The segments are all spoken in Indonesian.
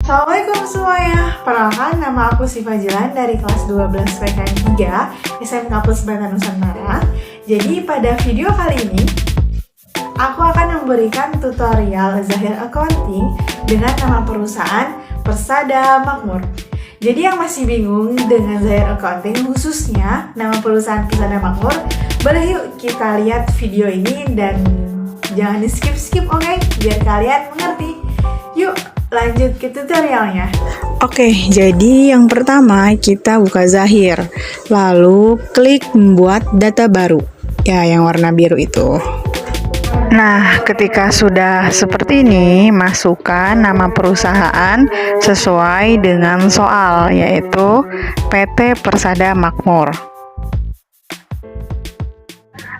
Assalamualaikum semuanya, perkenalkan nama aku Siva Jilan dari kelas 12 PKN 3 SMK Plus Batan Nusantara. Jadi pada video kali ini, aku akan memberikan tutorial Zahir Accounting dengan nama perusahaan Persada Makmur. Jadi yang masih bingung dengan Zahir Accounting, khususnya nama perusahaan Persada Makmur, boleh yuk kita lihat video ini dan jangan di skip-skip, oke? Biar kalian mengerti. Yuk lanjut ke tutorialnya. Oke, jadi yang pertama kita buka Zahir, lalu klik membuat data baru, ya yang warna biru itu. Nah, ketika sudah seperti ini, masukkan nama perusahaan sesuai dengan soal, yaitu PT Persada Makmur.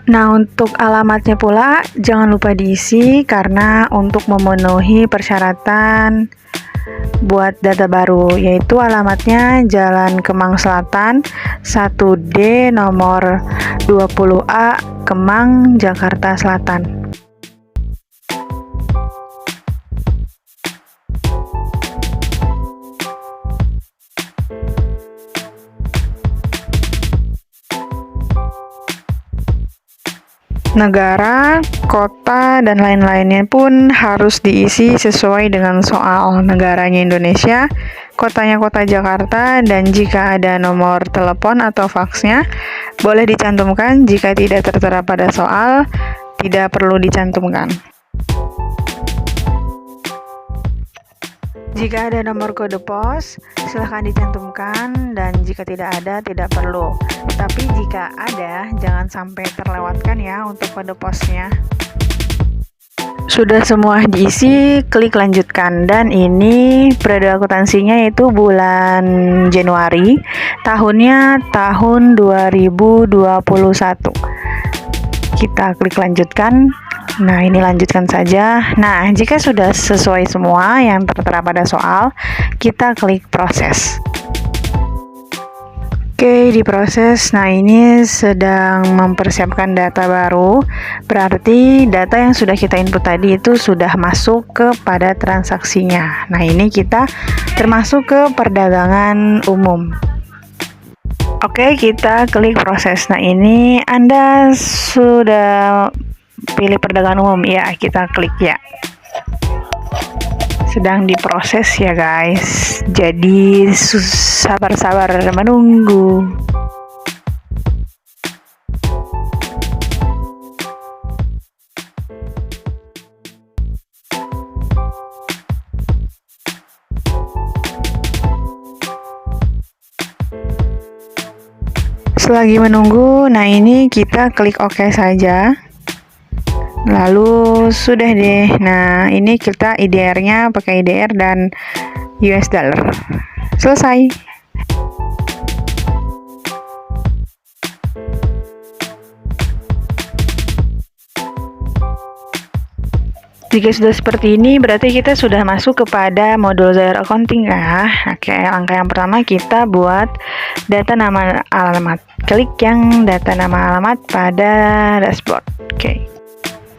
Nah, untuk alamatnya pula jangan lupa diisi karena untuk memenuhi persyaratan buat data baru, yaitu alamatnya Jalan Kemang Selatan 1D nomor 20A Kemang, Jakarta Selatan. Negara, kota, dan lain-lainnya pun harus diisi sesuai dengan soal. Negaranya Indonesia, kotanya kota Jakarta, dan jika ada nomor telepon atau faksnya, boleh dicantumkan. Jika tidak tertera pada soal, tidak perlu dicantumkan. Jika ada nomor kode pos, silahkan dicantumkan, dan jika tidak ada, tidak perlu. Tapi jika ada, jangan sampai terlewatkan ya untuk kode posnya. Sudah semua diisi, klik lanjutkan. Dan ini periode akuntansinya yaitu bulan Januari, tahunnya tahun 2021. Kita klik lanjutkan. Nah, ini lanjutkan saja. Nah, jika sudah sesuai semua yang tertera pada soal, kita klik proses. Oke, diproses. Nah, ini sedang mempersiapkan data baru. Berarti data yang sudah kita input tadi itu sudah masuk kepada transaksinya. Nah, ini kita termasuk ke perdagangan umum. Oke, kita klik proses. Nah, ini Anda sudah pilih perdagangan umum, ya kita klik ya. Sedang diproses ya guys, jadi sabar-sabar menunggu. Selagi menunggu, nah ini kita klik OK saja. Lalu sudah deh. Nah, ini kita IDR-nya pakai IDR dan US dollar. Selesai. Jika sudah seperti ini, berarti kita sudah masuk kepada modul Zahir Accounting ya. Oke, langkah yang pertama kita buat data nama alamat. Klik yang data nama alamat pada dashboard. Oke.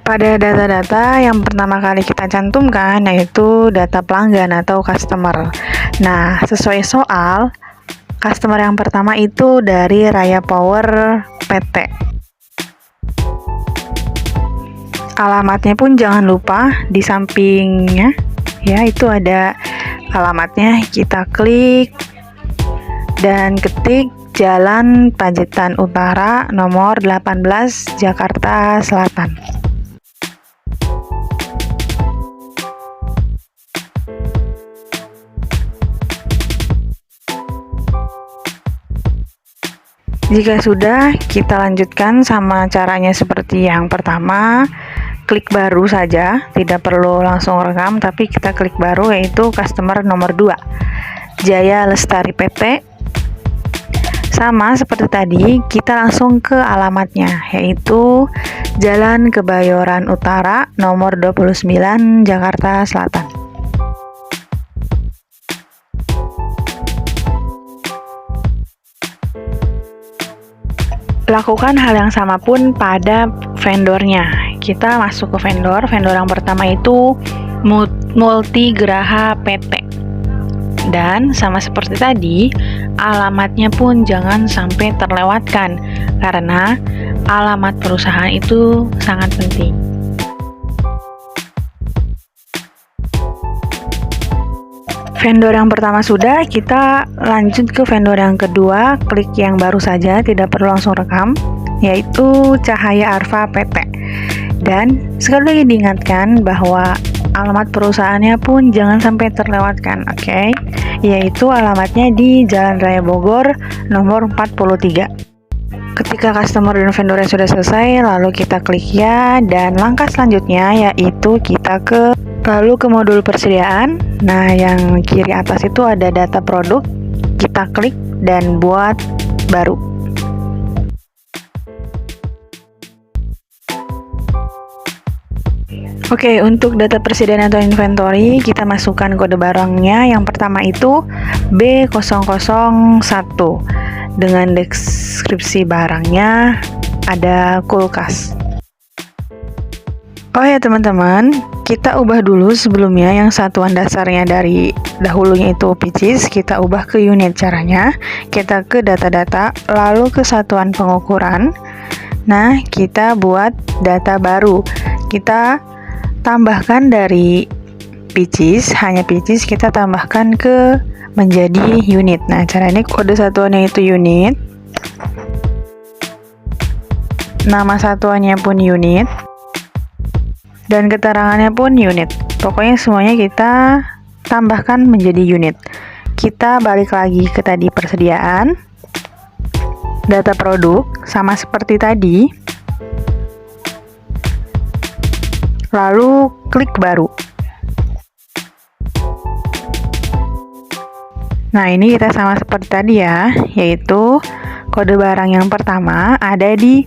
Pada data-data yang pertama kali kita cantumkan yaitu data pelanggan atau customer. Nah, sesuai soal, customer yang pertama itu dari Raya Power PT. Alamatnya pun jangan lupa di sampingnya, ya itu ada alamatnya. Kita klik dan ketik Jalan Pajetan Utara nomor 18 Jakarta Selatan. Jika sudah, kita lanjutkan sama caranya seperti yang pertama. Klik baru saja, tidak perlu langsung rekam, tapi kita klik baru yaitu customer nomor 2 Jaya Lestari PT. Sama seperti tadi, kita langsung ke alamatnya yaitu Jalan Kebayoran Utara nomor 29 Jakarta Selatan. Lakukan hal yang sama pun pada vendornya. Kita masuk ke vendor yang pertama itu Multigraha PT. Dan sama seperti tadi, alamatnya pun jangan sampai terlewatkan karena alamat perusahaan itu sangat penting. Vendor yang pertama sudah, kita lanjut ke vendor yang kedua, klik yang baru saja, tidak perlu langsung rekam, yaitu Cahaya Arfa PT. Dan sekali lagi diingatkan bahwa alamat perusahaannya pun jangan sampai terlewatkan, oke? Yaitu alamatnya di Jalan Raya Bogor, nomor 43. Ketika customer dan vendornya sudah selesai, lalu kita klik ya, dan langkah selanjutnya yaitu kita lalu ke modul persediaan. Nah, yang kiri atas itu ada data produk, kita klik dan buat baru. Oke, untuk data persediaan atau inventory, kita masukkan kode barangnya. Yang pertama itu B001. Dengan deskripsi barangnya ada kulkas. Oh ya teman-teman, kita ubah dulu sebelumnya yang satuan dasarnya dari dahulunya itu pieces, kita ubah ke unit. Caranya, kita ke data-data, lalu ke satuan pengukuran. Nah, kita buat data baru. Kita tambahkan dari pieces, hanya pieces, kita tambahkan ke menjadi unit. Nah, caranya kode satuannya itu unit, nama satuannya pun unit, dan keterangannya pun unit. Pokoknya semuanya kita tambahkan menjadi unit. Kita balik lagi ke tadi persediaan, data produk sama seperti tadi, lalu klik baru. Nah, ini kita sama seperti tadi ya, yaitu kode barang yang pertama ada di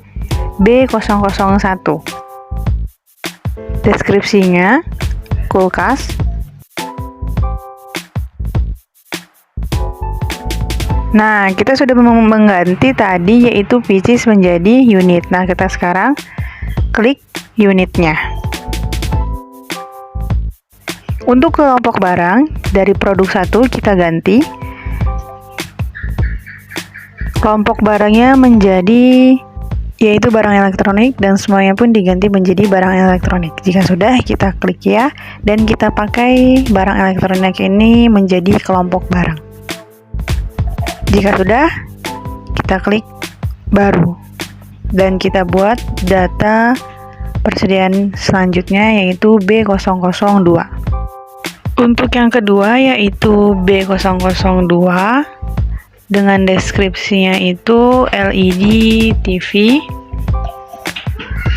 B001. Deskripsinya kulkas. Nah, kita sudah mengganti tadi yaitu pieces menjadi unit. Nah, kita sekarang klik unitnya. Untuk kelompok barang, dari produk 1 kita ganti kelompok barangnya menjadi yaitu barang elektronik, dan semuanya pun diganti menjadi barang elektronik. Jika sudah, kita klik ya, dan kita pakai barang elektronik ini menjadi kelompok barang. Jika sudah, kita klik baru, dan kita buat data persediaan selanjutnya yaitu B002. Untuk yang kedua yaitu B002 dengan deskripsinya itu LED TV.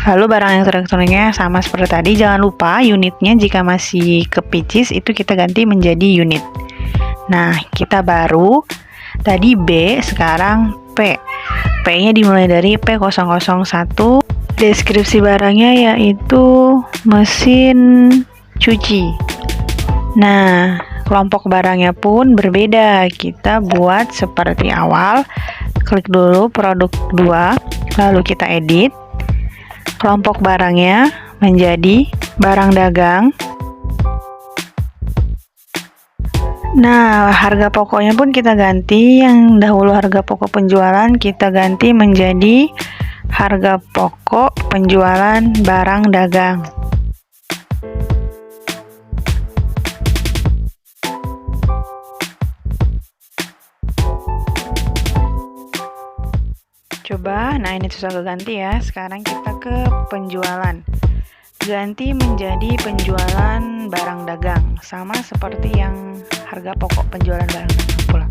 Lalu barang elektroniknya sama seperti tadi. Jangan lupa unitnya jika masih ke pieces itu kita ganti menjadi unit. Nah, kita baru tadi B, sekarang P. P-nya dimulai dari P001. Deskripsi barangnya yaitu mesin cuci. Nah, kelompok barangnya pun berbeda. Kita buat seperti awal. Klik dulu produk 2, lalu kita edit. Kelompok barangnya menjadi barang dagang. Nah, harga pokoknya pun kita ganti. Yang dahulu harga pokok penjualan kita ganti menjadi harga pokok penjualan barang dagang. Coba, nah ini susah keganti ya. Sekarang kita ke penjualan. Ganti menjadi penjualan barang dagang. Sama seperti yang harga pokok penjualan barang dagang pula.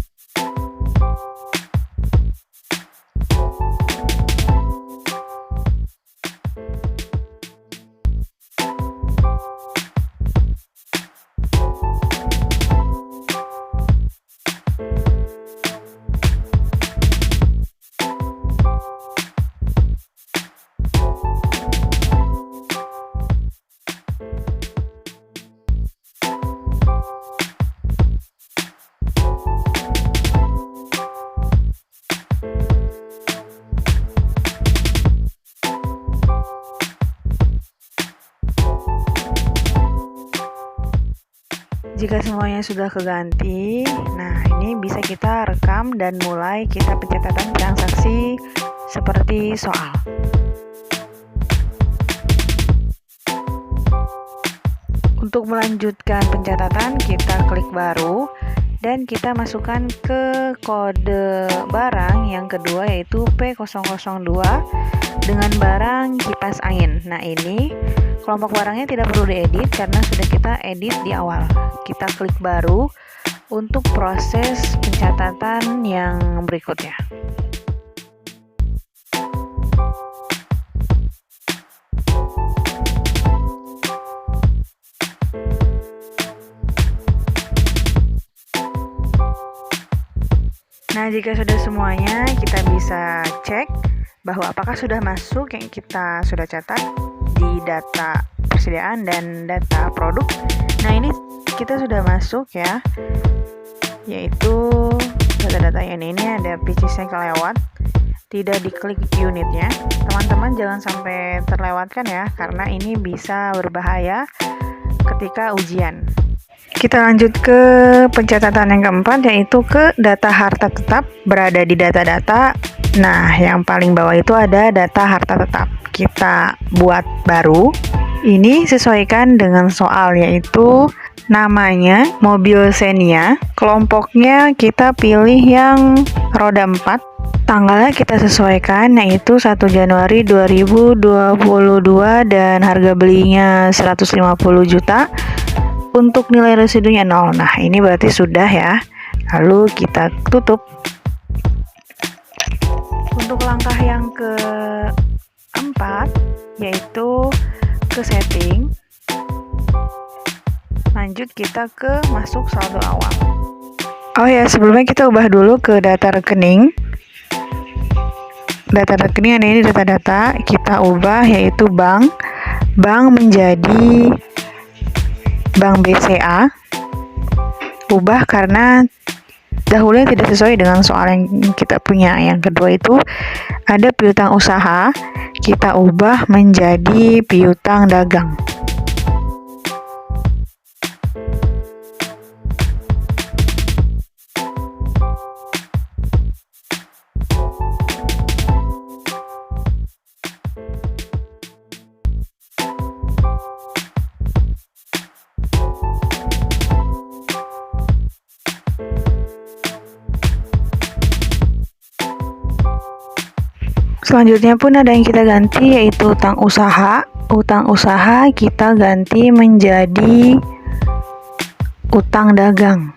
jika semuanya sudah keganti, nah ini bisa kita rekam dan mulai kita pencatatan transaksi seperti soal. Untuk melanjutkan pencatatan, kita klik baru dan kita masukkan ke kode barang yang kedua, yaitu P002 dengan barang kipas angin. Nah, ini kelompok barangnya tidak perlu diedit karena sudah kita edit di awal. Kita klik baru untuk proses pencatatan yang berikutnya. Nah, jika sudah semuanya, kita bisa cek bahwa apakah sudah masuk yang kita sudah catat di data persediaan dan data produk. Nah, ini kita sudah masuk ya, yaitu data-data ini ada PCC kelewat, tidak diklik unitnya. Teman-teman jangan sampai terlewatkan ya, karena ini bisa berbahaya ketika ujian. Kita lanjut ke pencatatan yang keempat, yaitu ke data harta tetap berada di data-data. Nah, yang paling bawah itu ada data harta tetap. Kita buat baru. Ini sesuaikan dengan soal, yaitu namanya mobil Xenia. Kelompoknya kita pilih yang roda 4. Tanggalnya kita sesuaikan, yaitu 1 Januari 2022 dan harga belinya 150 juta. Untuk nilai residunya 0. Nah, ini berarti sudah ya. Lalu kita tutup. Untuk langkah yang keempat, yaitu ke setting. Lanjut kita ke masuk saldo awal. Oh ya, sebelumnya kita ubah dulu ke data rekening. Data rekening ini data-data kita ubah, yaitu bank menjadi Bank BCA. Ubah karena dahulunya tidak sesuai dengan soal yang kita punya. Yang kedua itu ada piutang usaha, kita ubah menjadi piutang dagang. Selanjutnya pun ada yang kita ganti, yaitu utang usaha. Utang usaha kita ganti menjadi utang dagang.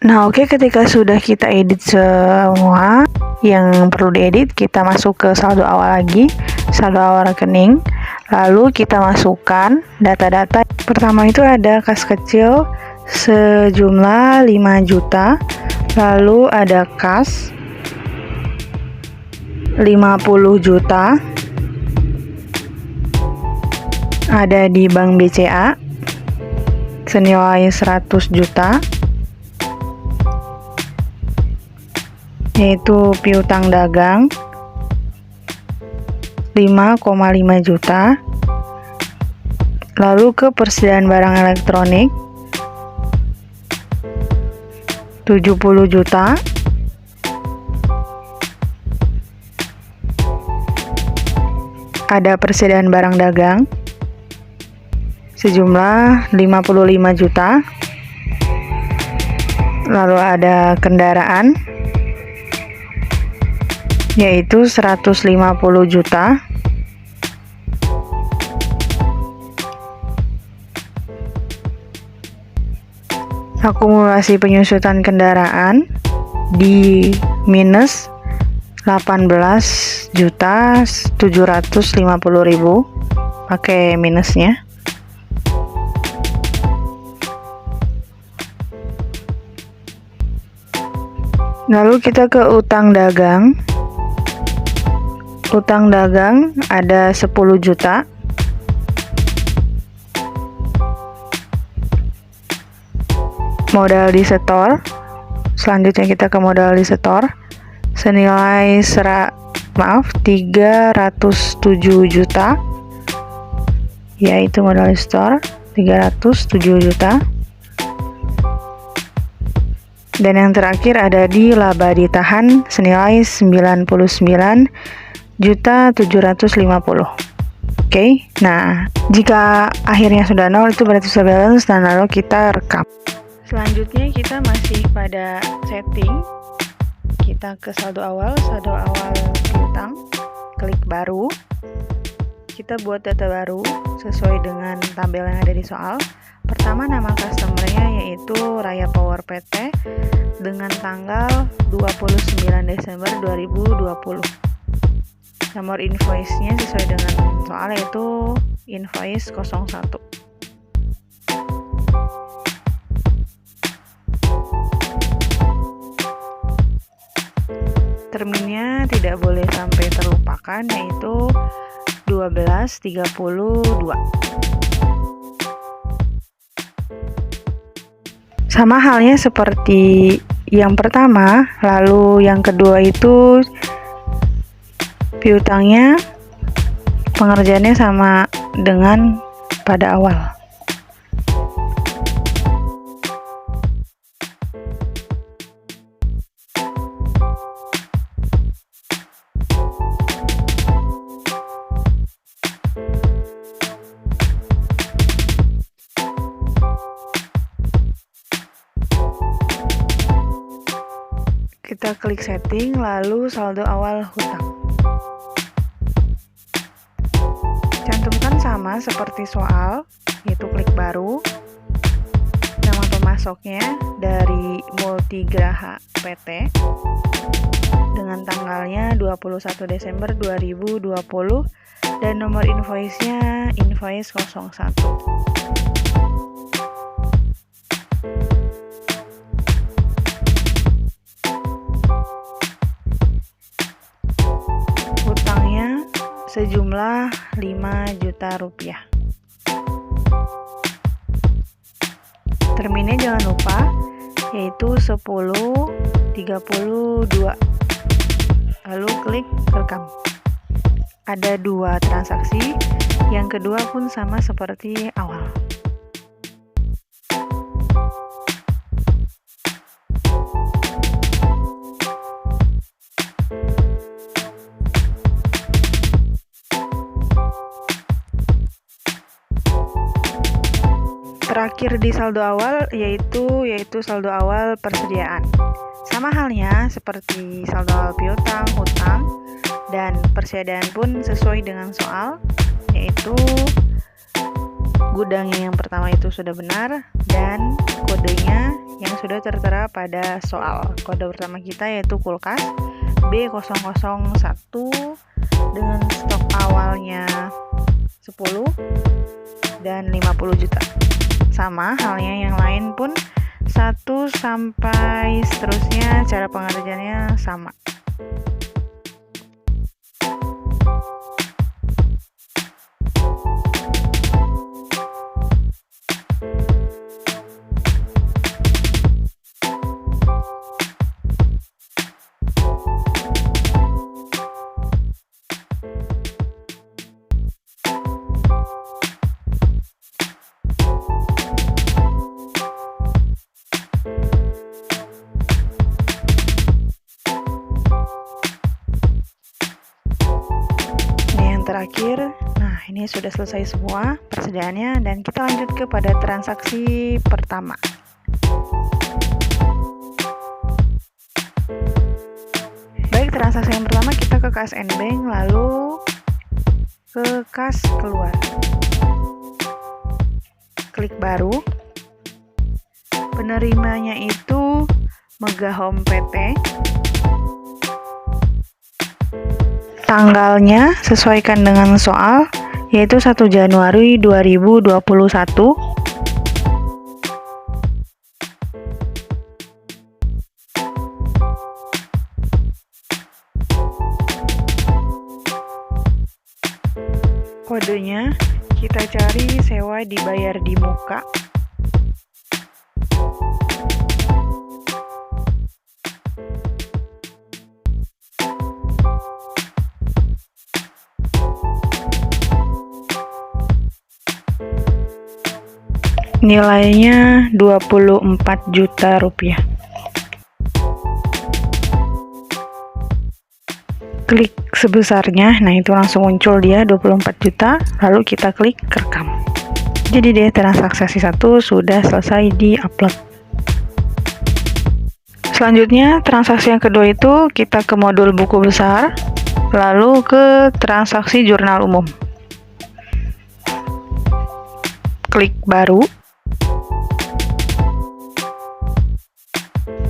Nah, oke, ketika sudah kita edit semua yang perlu diedit, kita masuk ke saldo awal lagi, saldo awal rekening. Lalu kita masukkan data-data. Pertama itu ada kas kecil sejumlah 5 juta. Lalu ada kas 50 juta. Ada di Bank BCA senilai 100 juta. Yaitu piutang dagang 5,5 juta. Lalu ke persediaan barang elektronik 70 juta. Ada persediaan barang dagang sejumlah 55 juta. Lalu ada kendaraan yaitu 150 juta. Akumulasi penyusutan kendaraan di minus 18.750.000, pakai minusnya. Lalu kita ke utang dagang. Utang dagang ada 10 juta. Modal disetor Selanjutnya kita ke modal di setor senilai 307 juta, yaitu modal di setor 307 juta. Dan yang terakhir ada di laba ditahan senilai 99.750.000. Oke, nah jika akhirnya sudah 0 itu berarti sudah balance dan lalu kita rekam. Selanjutnya kita masih pada setting. Kita ke saldo awal piutang, klik baru. Kita buat data baru sesuai dengan tabel yang ada di soal. Pertama, nama customer-nya yaitu Raya Power PT dengan tanggal 29 Desember 2020. Nomor invoice-nya sesuai dengan soal yaitu invoice 01. Terminnya tidak boleh sampai terlupakan yaitu 12.32. Sama halnya seperti yang pertama, lalu yang kedua itu piutangnya pengerjaannya sama dengan pada awal. Kita klik setting, lalu saldo awal hutang. Cantumkan sama seperti soal, yaitu klik baru. Nama pemasoknya dari Multigraha PT dengan tanggalnya 21 Desember 2020 dan nomor invoice-nya invoice 01. Sejumlah 5 juta rupiah. Terminnya jangan lupa yaitu 10.32. Lalu klik rekam. Ada 2 transaksi, yang kedua pun sama seperti awal. Terakhir di saldo awal yaitu saldo awal persediaan. Sama halnya seperti saldo awal piutang, hutang, dan persediaan pun sesuai dengan soal, yaitu gudangnya yang pertama itu sudah benar dan kodenya yang sudah tertera pada soal. Kode pertama kita yaitu kulkas B001 dengan stok awalnya 10 dan 50 juta. Sama halnya yang lain pun 1 sampai seterusnya, cara pengerjaannya sama. Terakhir, nah ini sudah selesai semua persediaannya dan kita lanjut kepada transaksi pertama. Baik, transaksi yang pertama kita ke KSN Bank lalu ke kas keluar. Klik baru. Penerimanya itu Megahome PT. Tanggalnya sesuaikan dengan soal, yaitu 1 Januari 2021. Kodenya kita cari sewa dibayar di muka. Nilainya 24 juta rupiah. Klik sebesarnya, nah itu langsung muncul dia 24 juta, lalu kita klik rekam. Jadi deh, transaksi 1 sudah selesai di-upload. Selanjutnya, transaksi yang kedua itu kita ke modul buku besar, lalu ke transaksi jurnal umum. Klik baru.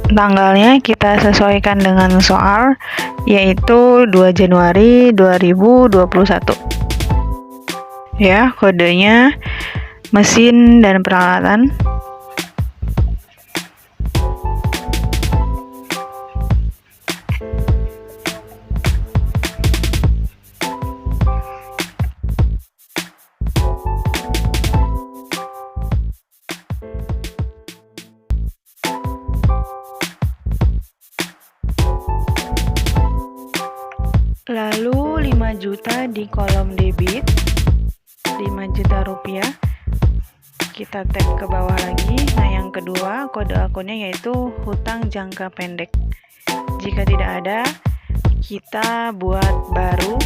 Tanggalnya kita sesuaikan dengan soal, yaitu 2 Januari 2021. Ya, kodenya mesin dan peralatan. Lalu 5 juta di kolom debit, 5 juta rupiah. Kita tap ke bawah lagi. Nah, yang kedua kode akunnya yaitu hutang jangka pendek. Jika tidak ada, kita buat baru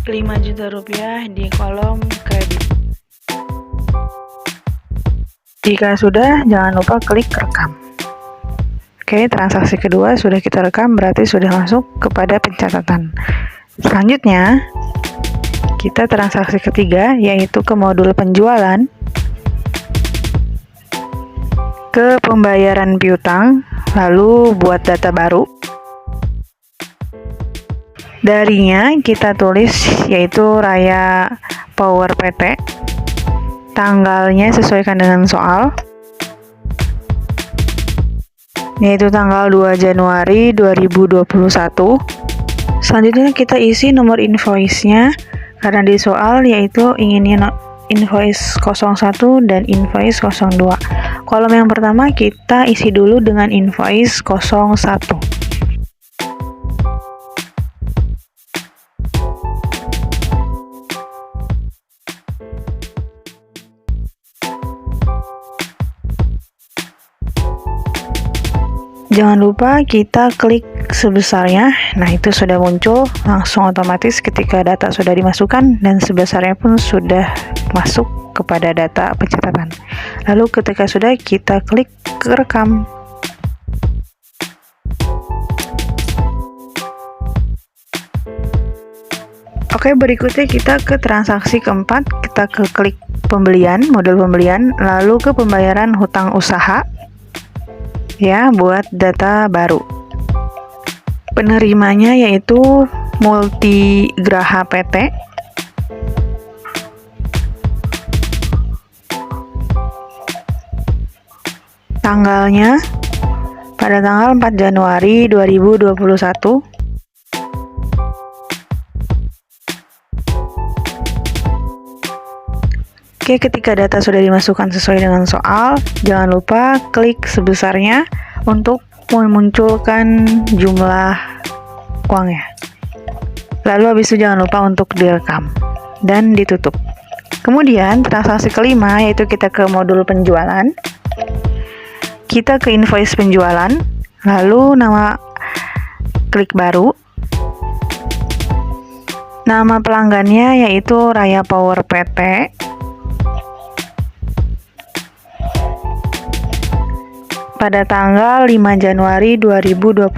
5 juta rupiah di kolom kredit. Jika sudah, jangan lupa klik rekam. Oke, transaksi kedua sudah kita rekam, berarti sudah masuk kepada pencatatan. Selanjutnya, kita transaksi ketiga, yaitu ke modul penjualan, ke pembayaran piutang, lalu buat data baru. Darinya kita tulis yaitu Raya Power PT. Tanggalnya sesuaikan dengan soal, yaitu tanggal 2 Januari 2021. Selanjutnya kita isi nomor invoice-nya, karena di soal yaitu inginnya invoice 01 dan invoice 02. Kolom yang pertama kita isi dulu dengan invoice 01. Jangan lupa kita klik sebesarnya. Nah, itu sudah muncul langsung otomatis ketika data sudah dimasukkan dan sebesarnya pun sudah masuk kepada data pencatatan. Lalu ketika sudah, kita klik rekam. Oke, berikutnya kita ke transaksi keempat. Kita ke klik pembelian, modul pembelian, lalu ke pembayaran hutang usaha. Ya, buat data baru. Penerimanya yaitu Multigraha PT. Tanggalnya pada tanggal 4 Januari 2021. Oke, ketika data sudah dimasukkan sesuai dengan soal, jangan lupa klik sebesarnya untuk memunculkan jumlah uangnya. Lalu habis itu jangan lupa untuk direkam dan ditutup. Kemudian transaksi kelima yaitu kita ke modul penjualan. Kita ke invoice penjualan, lalu klik baru. Nama pelanggannya yaitu Raya Power PT. Pada tanggal 5 Januari 2021.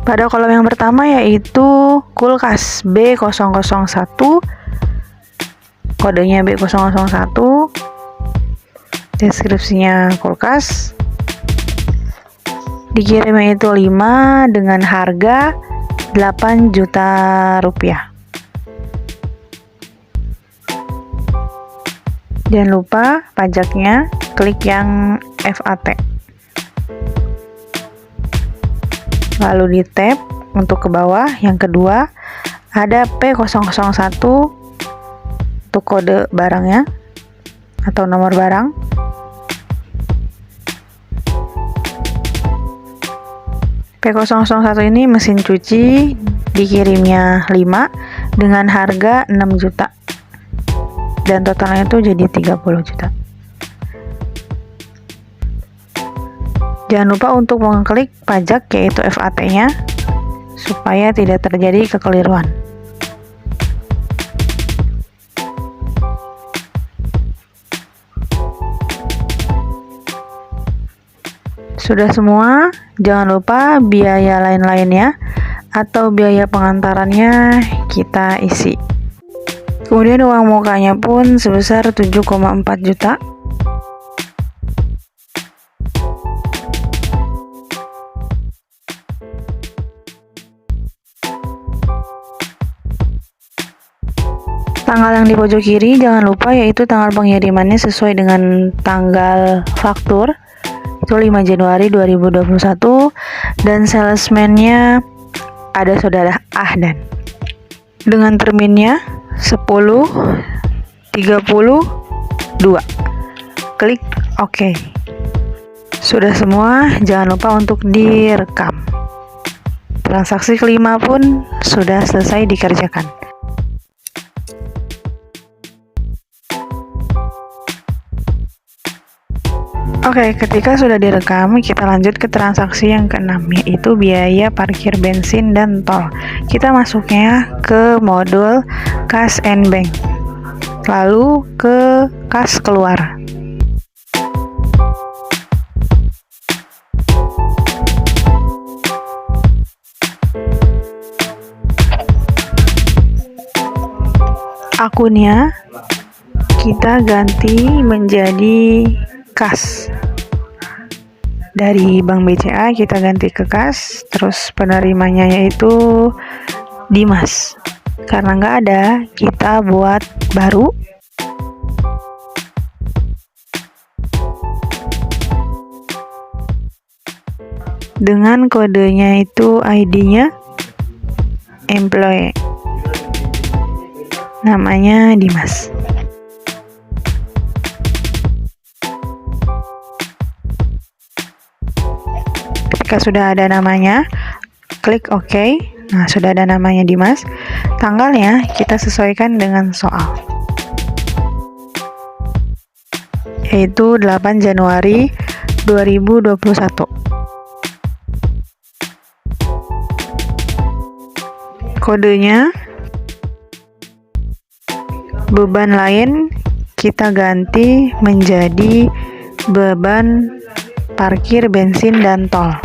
Pada kolom yang pertama yaitu kulkas B001, kodenya B001, deskripsinya kulkas, dikirimnya itu 5 dengan harga 8 juta rupiah. Jangan lupa pajaknya, klik yang FAT. Lalu di tab untuk ke bawah, yang kedua ada P001 untuk kode barangnya atau nomor barang. P001 ini mesin cuci dikirimnya 5 dengan harga 6 juta dan totalnya itu jadi 30 juta. Jangan lupa untuk mengklik pajak yaitu VAT-nya supaya tidak terjadi kekeliruan. Sudah semua, jangan lupa biaya lain-lainnya atau biaya pengantarannya kita isi. Kemudian uang mukanya pun sebesar 7,4 juta. Tanggal yang di pojok kiri jangan lupa yaitu tanggal pengirimannya sesuai dengan tanggal faktur. Itu 5 Januari 2021 dan salesman-nya ada saudara Ahdan. Dengan terminnya 10/32. Klik OK. Sudah semua, jangan lupa untuk direkam. Transaksi kelima pun sudah selesai dikerjakan. Oke, ketika sudah direkam, kita lanjut ke transaksi yang keenam, yaitu biaya parkir bensin dan tol. Kita masuknya ke modul Cash and Bank, lalu ke kas keluar. Akunnya kita ganti menjadi kas. Dari Bank BCA kita ganti ke kas, terus penerimanya yaitu Dimas. Karena nggak ada, kita buat baru. Dengan kodenya itu ID-nya employee. Namanya Dimas. Ketika sudah ada namanya, klik OK. Nah, sudah ada namanya Dimas. Tanggalnya kita sesuaikan dengan soal, yaitu 8 Januari 2021. Kodenya beban lain kita ganti menjadi beban parkir bensin dan tol.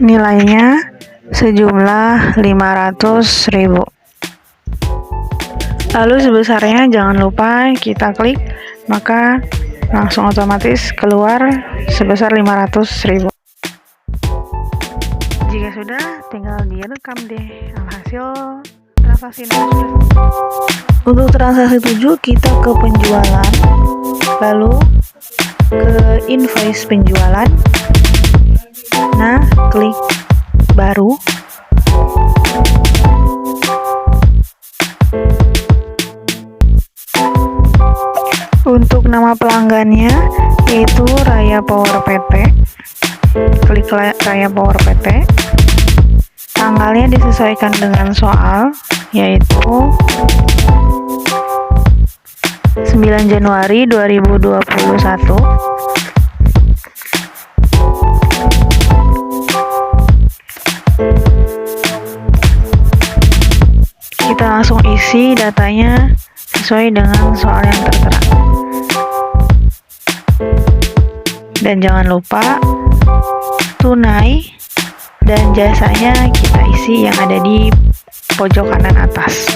Nilainya sejumlah 500.000. Lalu sebesarnya jangan lupa kita klik, maka langsung otomatis keluar sebesar 500.000. Jika sudah, tinggal direkam deh. Alhasil transaksi sudah. Untuk transaksi 7 kita ke penjualan, lalu ke invoice penjualan. Nah, klik baru. Untuk nama pelanggannya yaitu Raya Power PT. Klik Raya Power PT. Tanggalnya disesuaikan dengan soal, yaitu 9 Januari 2021. Kita langsung isi datanya sesuai dengan soal yang tertera. Dan jangan lupa tunai dan jasanya kita isi yang ada di pojok kanan atas.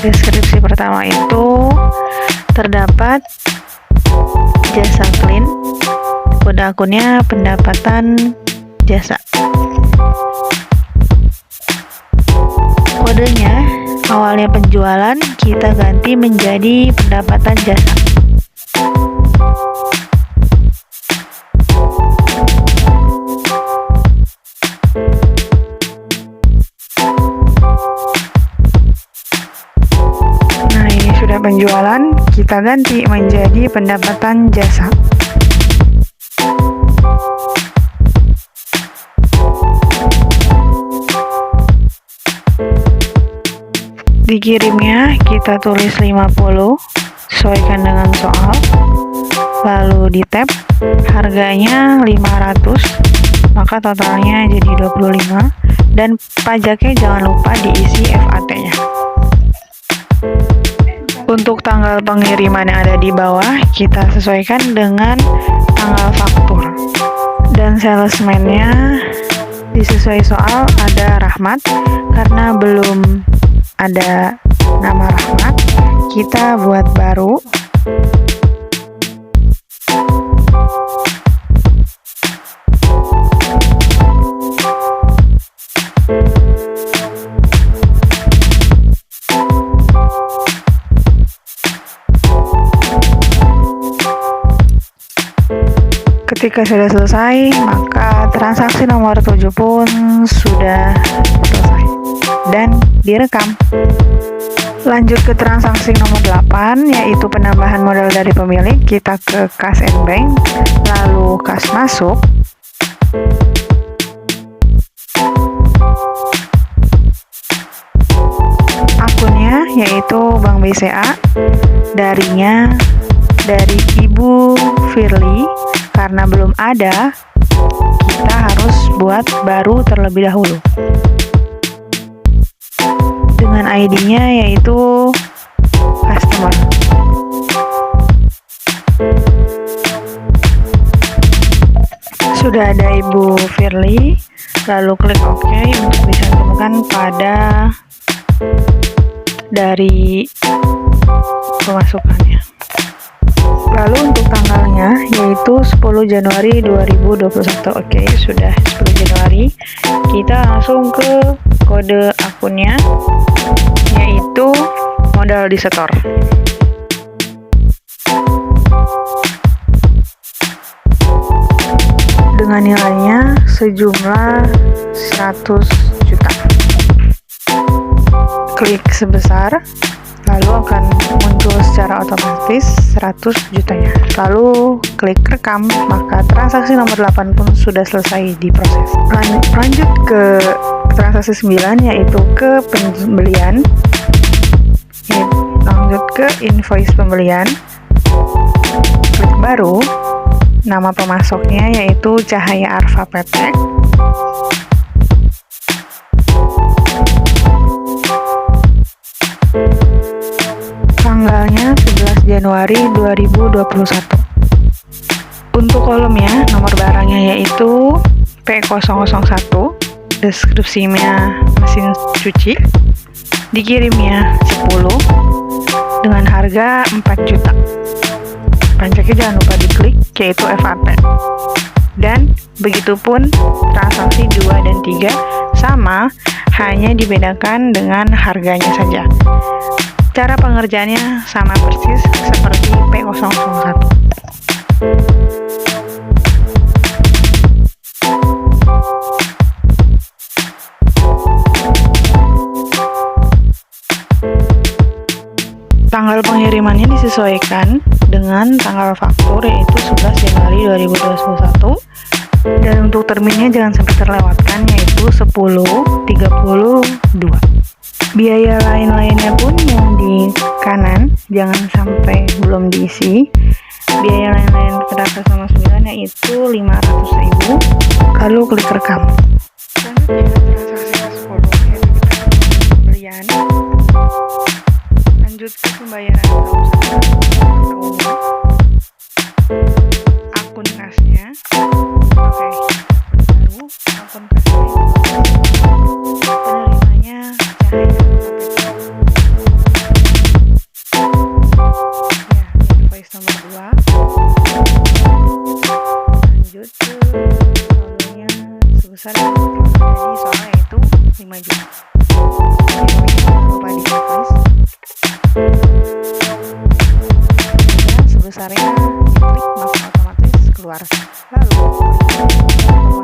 deskripsi pertama itu terdapat jasa clean, kode akunnya pendapatan jasa. Kodenya awalnya penjualan, kita ganti menjadi pendapatan jasa. Nah, ini sudah penjualan, kita ganti menjadi pendapatan jasa. Dikirimnya kita tulis 50, sesuaikan dengan soal, lalu di tab harganya 500, maka totalnya jadi 25, dan pajaknya jangan lupa diisi FAT-nya. Untuk tanggal pengiriman yang ada di bawah kita sesuaikan dengan tanggal faktur, dan salesman-nya disesuai soal ada Rahmat, karena belum ada nama Rahmat, kita buat baru. Ketika sudah selesai, maka transaksi nomor 7 pun sudah selesai dan direkam. Lanjut ke transaksi nomor 8, yaitu penambahan modal dari pemilik. Kita ke kas and bank, lalu kas masuk. Akunnya yaitu Bank BCA, darinya dari Ibu Firly. Karena belum ada, kita harus buat baru terlebih dahulu. Dengan ID-nya yaitu customer. Sudah ada Ibu Firly, lalu klik OK untuk bisa ditemukan pada dari pemasukannya. Lalu untuk tanggalnya yaitu 10 Januari 2021. Oke, sudah 10 Januari. Kita langsung ke kode akunnya, yaitu modal disetor. Dengan nilainya sejumlah 100 juta. Klik sebesar, lalu akan muncul secara otomatis 100 jutanya. Lalu klik rekam, maka transaksi nomor 8 pun sudah selesai diproses. Lanjut ke transaksi 9, yaitu ke pembelian. Lanjut ke invoice pembelian. Klik baru, nama pemasoknya yaitu Cahaya Arfa PT. Tanggalnya 11 Januari 2021. Untuk kolomnya, nomor barangnya yaitu P001, deskripsinya mesin cuci, dikirimnya 10 dengan harga 4 juta. Pajaknya jangan lupa diklik, yaitu FAT. Dan begitupun transaksi 2 dan 3 sama, hanya dibedakan dengan harganya saja. Cara pengerjaannya sama persis seperti P001. Tanggal pengirimannya disesuaikan dengan tanggal faktur, yaitu 11 Januari 2021. Dan untuk terminnya jangan sampai terlewatkan, yaitu 10.32. Biaya lain-lainnya pun yang di kanan jangan sampai belum diisi. Biaya lain-lain pada sama 9 yaitu 500.000. Lalu klik rekam. Selanjutnya transaksi ke-10, yaitu kita pembelian. Lanjut ke pembayaran akun kasnya. Oke, baru akun kasnya. Penerimanya Cahaya. lanjut ke saldonya sebesar jadi soalnya itu 5 juta. Jangan lupa di checklist. Kemudian sebesarnya diklik maka otomatis keluar. Lalu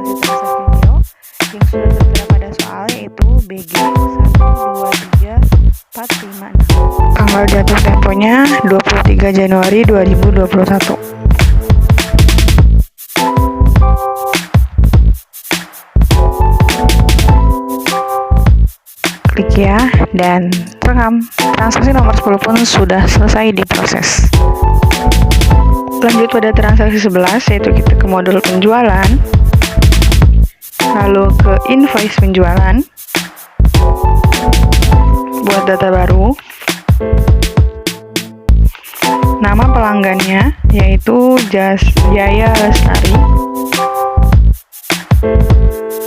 informasi transaksi neo yang sudah tertera pada soal yaitu BG 123456. Tanggal jatuh temponya 23 Januari 2021. Klik ya dan rekam. Transaksi nomor 10 pun sudah selesai diproses. Lanjut pada transaksi 11 yaitu kita ke modul penjualan, lalu ke invoice penjualan, buat data baru, nama pelanggannya yaitu Jaya Lestari,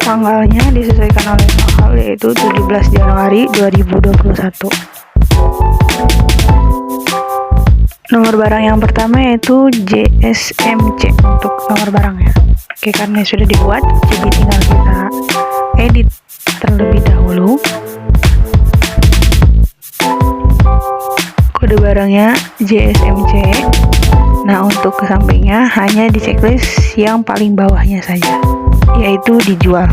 tanggalnya disesuaikan oleh soal yaitu 17 Januari 2021. Nomor barang yang pertama yaitu JSMC untuk nomor barangnya. Oke, karena sudah dibuat, jadi tinggal kita edit terlebih dahulu. Kode barangnya JSMC. Nah, untuk ke sampingnya hanya di checklist yang paling bawahnya saja, yaitu dijual.